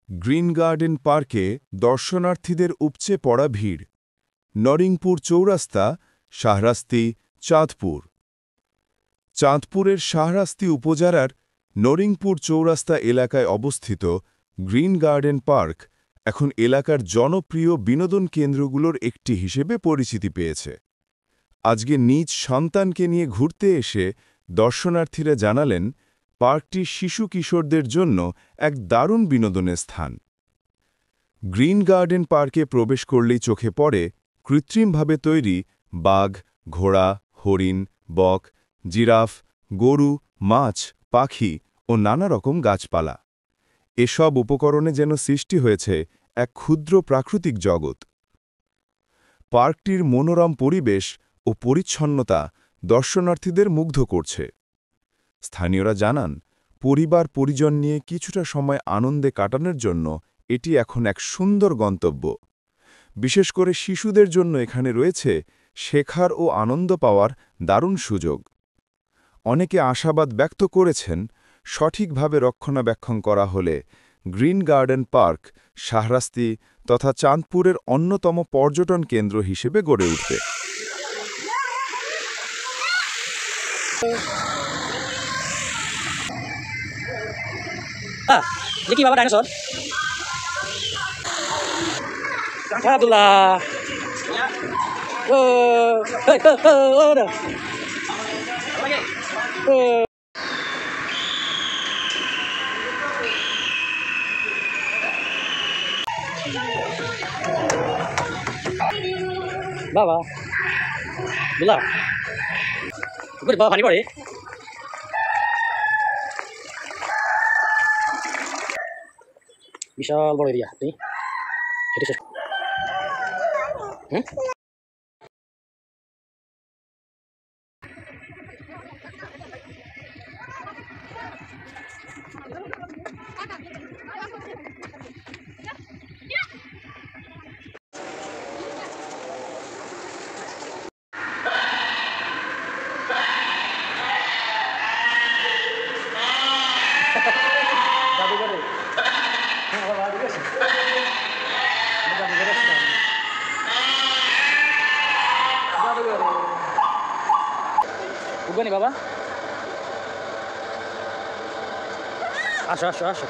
Green garden পার্কে দর্শনার্থীদের উপচে পড়া ভিড়। নরিংপুর চৌরাস্তা, শাহরাস্তি, চাঁদপুর। চাঁদপুরের শাহরাস্তি উপজেলার নরিংপুর চৌরাস্তা এলাকায় অবস্থিত গ্রিন গার্ডেন পার্ক এখন এলাকার জনপ্রিয় বিনোদন কেন্দ্রগুলোর একটি হিসেবে পরিচিতি পেয়েছে। আজকে নিজ সন্তানকে নিয়ে ঘুরতে এসে দর্শনার্থীরা জানালেন, পার্কটি শিশু কিশোরদের জন্য এক দারুণ বিনোদনের স্থান। গ্রিন গার্ডেন পার্কে প্রবেশ করলেই চোখে পড়ে কৃত্রিমভাবে তৈরি বাঘ, ঘোড়া, হরিণ, বক, জিরাফ, গরু, মাছ, পাখি ও নানা রকম গাছপালা। এসব উপকরণে যেন সৃষ্টি হয়েছে এক ক্ষুদ্র প্রাকৃতিক জগৎ। পার্কটির মনোরম পরিবেশ ও পরিচ্ছন্নতা দর্শনার্থীদের মুগ্ধ করছে। স্থানীয়রা জানান, পরিবার পরিজন নিয়ে কিছুটা সময় আনন্দে কাটানোর জন্য এটি এখন এক সুন্দর গন্তব্য। বিশেষ করে শিশুদের জন্য এখানে রয়েছে শেখার ও আনন্দ পাওয়ার দারুণ সুযোগ। অনেকে আশাবাদ ব্যক্ত করেছেন, সঠিকভাবে রক্ষণাবেক্ষণ করা হলে গ্রিন গার্ডেন পার্ক শাহরাস্তি তথা চাঁদপুরের অন্যতম পর্যটন কেন্দ্র হিসেবে গড়ে উঠবে। দেখি বাবা ডাইনোসর। আব্দুল্লাহ ও বাবা বুলা বাবা পানি পড়ে। বিশাল বড় এরিয়া, আপনি হেঁটে শেষ। উঠবে নি বাবা, আসো আসো আসো।